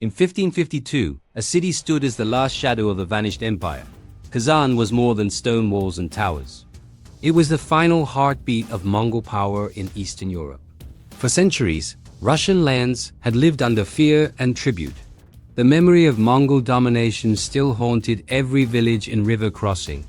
In 1552, a city stood as the last shadow of a vanished empire. Kazan was more than stone walls and towers. It was the final heartbeat of Mongol power in Eastern Europe. For centuries, Russian lands had lived under fear and tribute. The memory of Mongol domination still haunted every village and river crossing.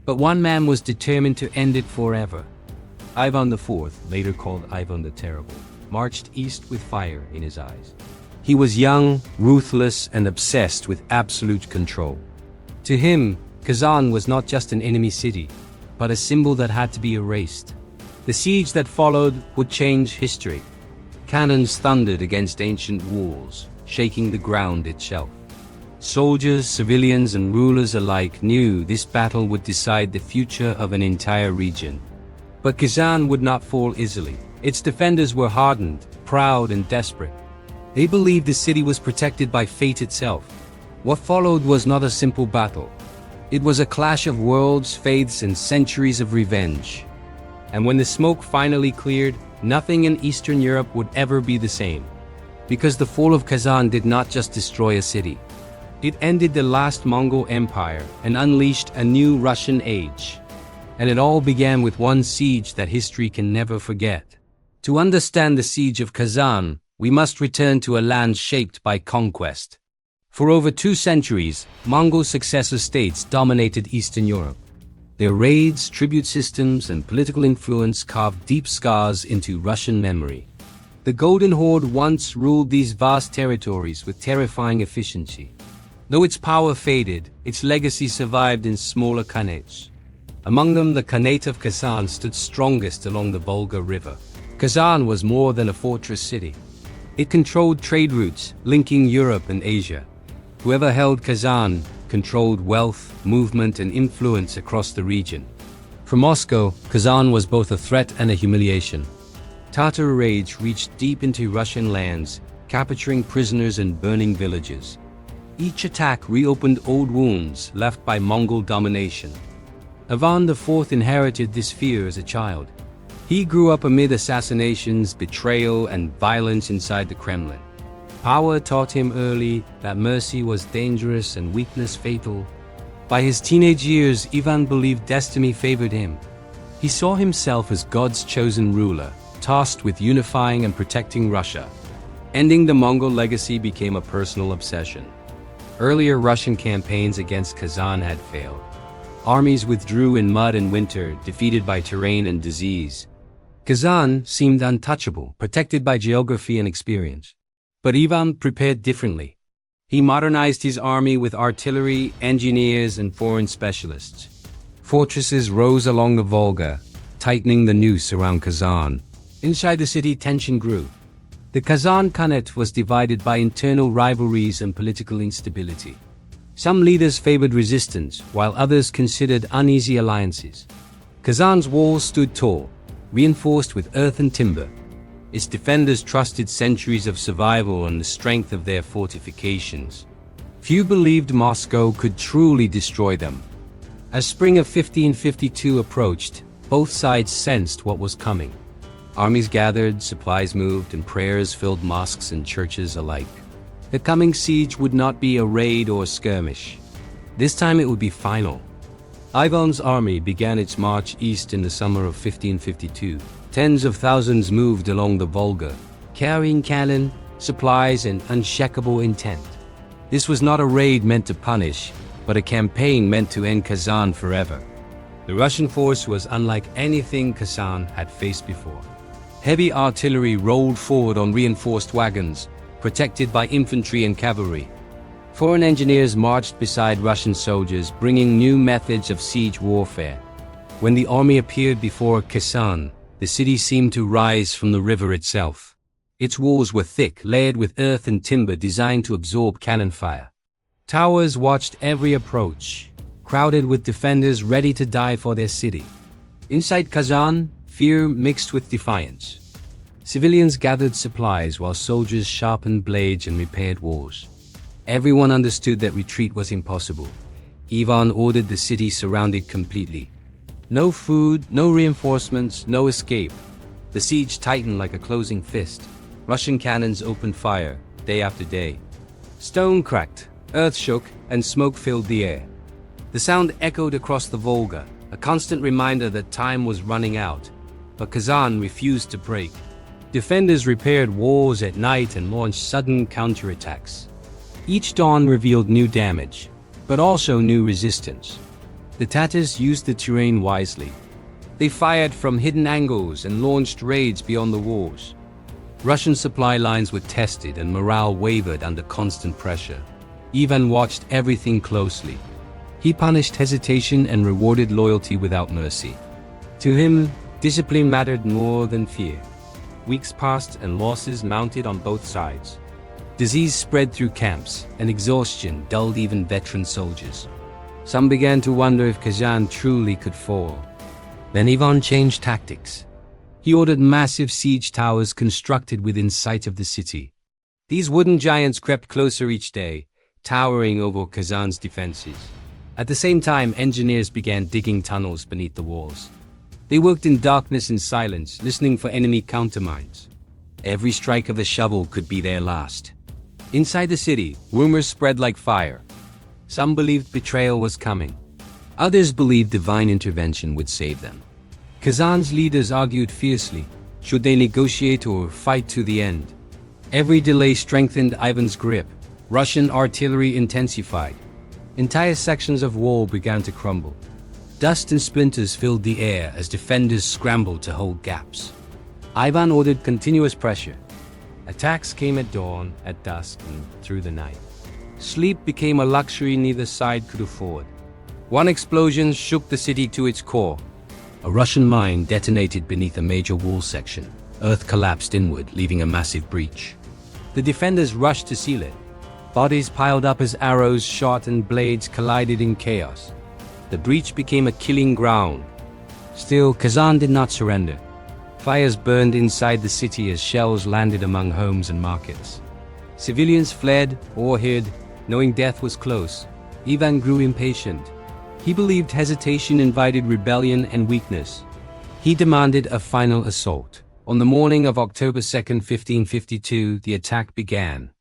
But one man was determined to end it forever. Ivan IV, later called Ivan the Terrible, marched east with fire in his eyes. He was young, ruthless, and obsessed with absolute control. To him, Kazan was not just an enemy city, but a symbol that had to be erased. The siege that followed would change history. Cannons thundered against ancient walls, shaking the ground itself. Soldiers, civilians, and rulers alike knew this battle would decide the future of an entire region. But Kazan would not fall easily. Its defenders were hardened, proud, and desperate. They believed the city was protected by fate itself. What followed was not a simple battle. It was a clash of worlds, faiths, and centuries of revenge. And when the smoke finally cleared, nothing in Eastern Europe would ever be the same. Because the fall of Kazan did not just destroy a city. It ended the last Mongol empire and unleashed a new Russian age. And it all began with one siege that history can never forget. To understand the siege of Kazan, we must return to a land shaped by conquest. For over 2 centuries, Mongol successor states dominated Eastern Europe. Their raids, tribute systems, and political influence carved deep scars into Russian memory. The Golden Horde once ruled these vast territories with terrifying efficiency. Though its power faded, its legacy survived in smaller khanates. Among them, the Khanate of Kazan stood strongest along the Volga River. Kazan was more than a fortress city. It controlled trade routes linking Europe and Asia. Whoever held Kazan controlled wealth, movement, and influence across the region. For Moscow, Kazan was both a threat and a humiliation. Tatar raids reached deep into Russian lands, capturing prisoners and burning villages. Each attack reopened old wounds left by Mongol domination. Ivan IV inherited this fear as a child. He grew up amid assassinations, betrayal, and violence inside the Kremlin. Power taught him early that mercy was dangerous and weakness fatal. By his teenage years, Ivan believed destiny favored him. He saw himself as God's chosen ruler, tasked with unifying and protecting Russia. Ending the Mongol legacy became a personal obsession. Earlier Russian campaigns against Kazan had failed. Armies withdrew in mud and winter, defeated by terrain and disease. Kazan seemed untouchable, protected by geography and experience. But Ivan prepared differently. He modernized his army with artillery, engineers, and foreign specialists. Fortresses rose along the Volga, tightening the noose around Kazan. Inside the city, tension grew. The Kazan Khanate was divided by internal rivalries and political instability. Some leaders favored resistance, while others considered uneasy alliances. Kazan's walls stood tall, reinforced with earth and timber. Its defenders trusted centuries of survival and the strength of their fortifications. Few believed Moscow could truly destroy them. As spring of 1552 approached, both sides sensed what was coming. Armies gathered, supplies moved, and prayers filled mosques and churches alike. The coming siege would not be a raid or a skirmish. This time it would be final. Ivan's army began its march east in the summer of 1552. Tens of thousands moved along the Volga, carrying cannon, supplies, and unshakable intent. This was not a raid meant to punish, but a campaign meant to end Kazan forever. The Russian force was unlike anything Kazan had faced before. Heavy artillery rolled forward on reinforced wagons, protected by infantry and cavalry. Foreign engineers marched beside Russian soldiers, bringing new methods of siege warfare. When the army appeared before Kazan, the city seemed to rise from the river itself. Its walls were thick, layered with earth and timber designed to absorb cannon fire. Towers watched every approach, crowded with defenders ready to die for their city. Inside Kazan, fear mixed with defiance. Civilians gathered supplies while soldiers sharpened blades and repaired walls. Everyone understood that retreat was impossible. Ivan ordered the city surrounded completely. No food, no reinforcements, no escape. The siege tightened like a closing fist. Russian cannons opened fire, day after day. Stone cracked, earth shook, and smoke filled the air. The sound echoed across the Volga, a constant reminder that time was running out. But Kazan refused to break. Defenders repaired walls at night and launched sudden counterattacks. Each dawn revealed new damage, but also new resistance. The Tatars used the terrain wisely. They fired from hidden angles and launched raids beyond the walls. Russian supply lines were tested and morale wavered under constant pressure. Ivan watched everything closely. He punished hesitation and rewarded loyalty without mercy. To him, discipline mattered more than fear. Weeks passed and losses mounted on both sides. Disease spread through camps, and exhaustion dulled even veteran soldiers. Some began to wonder if Kazan truly could fall. Then Ivan changed tactics. He ordered massive siege towers constructed within sight of the city. These wooden giants crept closer each day, towering over Kazan's defenses. At the same time, engineers began digging tunnels beneath the walls. They worked in darkness and silence, listening for enemy countermines. Every strike of a shovel could be their last. Inside the city, rumors spread like fire. Some believed betrayal was coming. Others believed divine intervention would save them. Kazan's leaders argued fiercely. Should they negotiate or fight to the end? Every delay strengthened Ivan's grip. Russian artillery intensified. Entire sections of wall began to crumble. Dust and splinters filled the air as defenders scrambled to hold gaps. Ivan ordered continuous pressure. Attacks came at dawn, at dusk, and through the night. Sleep became a luxury neither side could afford. One explosion shook the city to its core. A Russian mine detonated beneath a major wall section. Earth collapsed inward, leaving a massive breach. The defenders rushed to seal it. Bodies piled up as arrows shot and blades collided in chaos. The breach became a killing ground. Still, Kazan did not surrender. Fires burned inside the city as shells landed among homes and markets. Civilians fled or hid, knowing death was close. Ivan grew impatient. He believed hesitation invited rebellion and weakness. He demanded a final assault. On the morning of October 2nd, 1552, the attack began.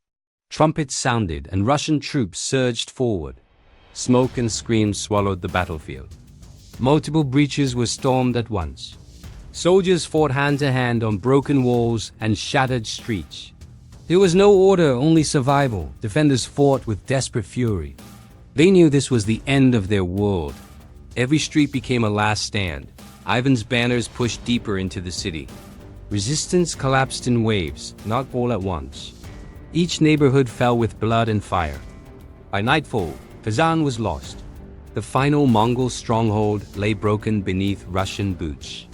Trumpets sounded and Russian troops surged forward. Smoke and screams swallowed the battlefield. Multiple breaches were stormed at once. Soldiers fought hand-to-hand on broken walls and shattered streets. There was no order, only survival. Defenders fought with desperate fury. They knew this was the end of their world. Every street became a last stand. Ivan's banners pushed deeper into the city. Resistance collapsed in waves, not all at once. Each neighborhood fell with blood and fire. By nightfall, Kazan was lost. The final Mongol stronghold lay broken beneath Russian boots.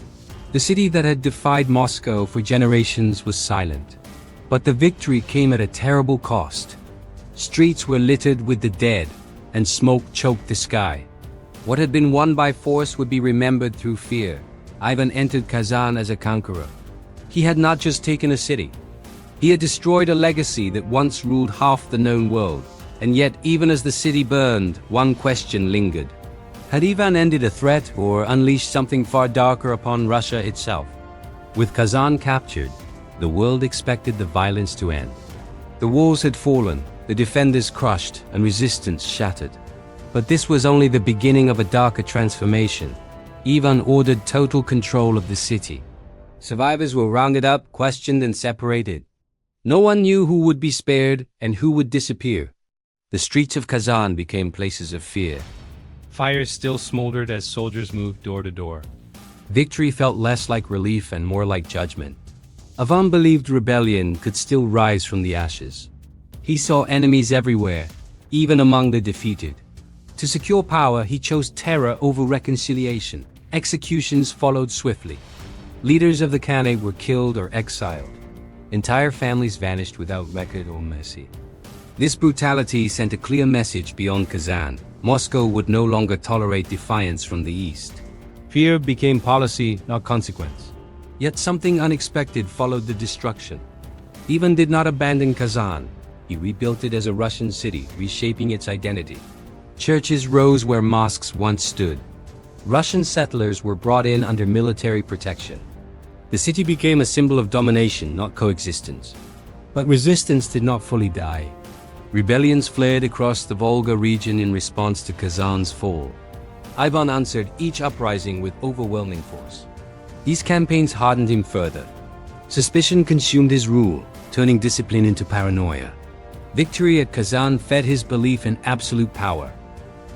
The city that had defied Moscow for generations was silent. But the victory came at a terrible cost. Streets were littered with the dead, and smoke choked the sky. What had been won by force would be remembered through fear. Ivan entered Kazan as a conqueror. He had not just taken a city. He had destroyed a legacy that once ruled half the known world. And yet, even as the city burned, one question lingered. Had Ivan ended a threat or unleashed something far darker upon Russia itself? With Kazan captured, the world expected the violence to end. The walls had fallen, the defenders crushed, and resistance shattered. But this was only the beginning of a darker transformation. Ivan ordered total control of the city. Survivors were rounded up, questioned, and separated. No one knew who would be spared and who would disappear. The streets of Kazan became places of fear. Fires still smoldered as soldiers moved door to door. Victory felt less like relief and more like judgment. Ivan believed rebellion could still rise from the ashes. He saw enemies everywhere, even among the defeated. To secure power, he chose terror over reconciliation. Executions followed swiftly. Leaders of the Khanate were killed or exiled. Entire families vanished without record or mercy. This brutality sent a clear message beyond Kazan. Moscow would no longer tolerate defiance from the east. Fear became policy, not consequence. Yet something unexpected followed the destruction. Ivan did not abandon Kazan. He rebuilt it as a Russian city, reshaping its identity. Churches rose where mosques once stood. Russian settlers were brought in under military protection. The city became a symbol of domination, not coexistence. But resistance did not fully die. Rebellions flared across the Volga region in response to Kazan's fall. Ivan answered each uprising with overwhelming force. These campaigns hardened him further. Suspicion consumed his rule, turning discipline into paranoia. Victory at Kazan fed his belief in absolute power.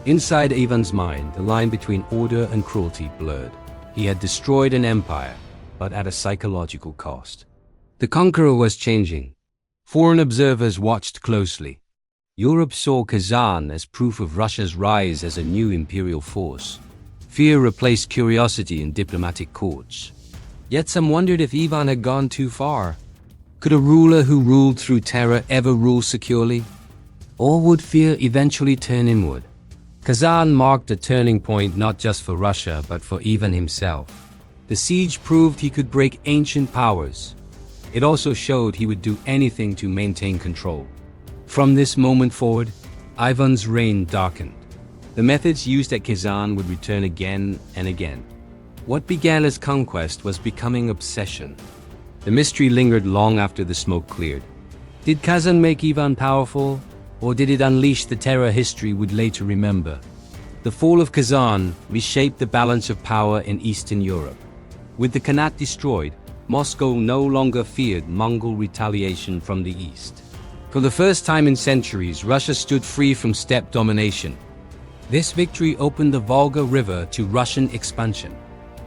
Inside Ivan's mind, the line between order and cruelty blurred. He had destroyed an empire, but at a psychological cost. The conqueror was changing. Foreign observers watched closely. Europe saw Kazan as proof of Russia's rise as a new imperial force. Fear replaced curiosity in diplomatic courts. Yet some wondered if Ivan had gone too far. Could a ruler who ruled through terror ever rule securely? Or would fear eventually turn inward? Kazan marked a turning point not just for Russia but for Ivan himself. The siege proved he could break ancient powers. It also showed he would do anything to maintain control. From this moment forward, Ivan's reign darkened. The methods used at Kazan would return again and again. What began as conquest was becoming obsession. The mystery lingered long after the smoke cleared. Did Kazan make Ivan powerful, or did it unleash the terror history would later remember? The fall of Kazan reshaped the balance of power in Eastern Europe. With the Khanate destroyed, Moscow no longer feared Mongol retaliation from the east. For the first time in centuries, Russia stood free from steppe domination. This victory opened the Volga River to Russian expansion.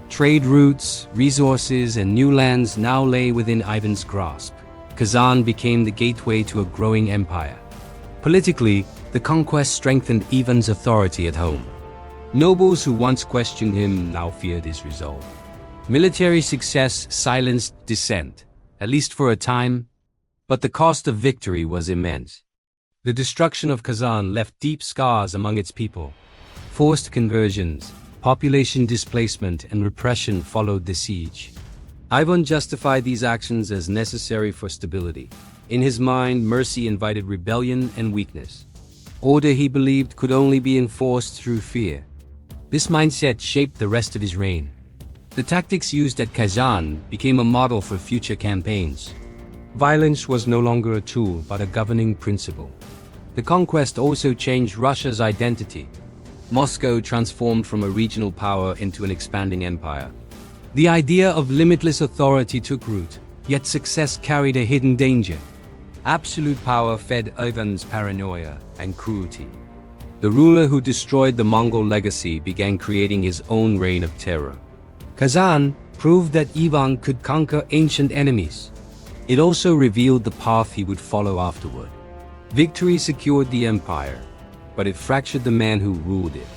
Trade routes, resources, and new lands now lay within Ivan's grasp. Kazan became the gateway to a growing empire. Politically, the conquest strengthened Ivan's authority at home. Nobles who once questioned him now feared his resolve. Military success silenced dissent, at least for a time, but the cost of victory was immense. The destruction of Kazan left deep scars among its people. Forced conversions, population displacement, and repression followed the siege. Ivan justified these actions as necessary for stability. In his mind, mercy invited rebellion and weakness. Order, he believed, could only be enforced through fear. This mindset shaped the rest of his reign. The tactics used at Kazan became a model for future campaigns. Violence was no longer a tool, but a governing principle. The conquest also changed Russia's identity. Moscow transformed from a regional power into an expanding empire. The idea of limitless authority took root, yet success carried a hidden danger. Absolute power fed Ivan's paranoia and cruelty. The ruler who destroyed the Mongol legacy began creating his own reign of terror. Kazan proved that Ivan could conquer ancient enemies. It also revealed the path he would follow afterward. Victory secured the empire, but it fractured the man who ruled it.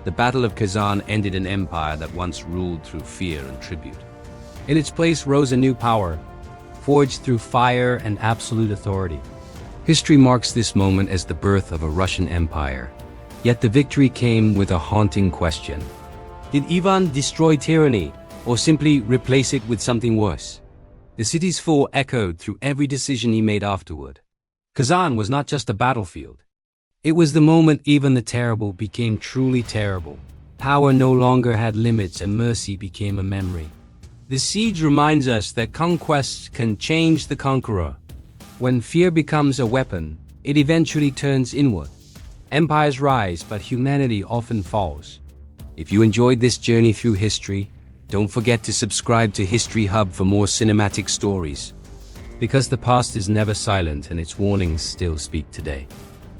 The Battle of Kazan ended an empire that once ruled through fear and tribute. In its place rose a new power, forged through fire and absolute authority. History marks this moment as the birth of a Russian empire. Yet the victory came with a haunting question. Did Ivan destroy tyranny, or simply replace it with something worse? The city's fall echoed through every decision he made afterward. Kazan was not just a battlefield. It was the moment Ivan the Terrible became truly terrible. Power no longer had limits and mercy became a memory. The siege reminds us that conquests can change the conqueror. When fear becomes a weapon, it eventually turns inward. Empires rise, but humanity often falls. If you enjoyed this journey through history, don't forget to subscribe to History Hub for more cinematic stories. Because the past is never silent and its warnings still speak today.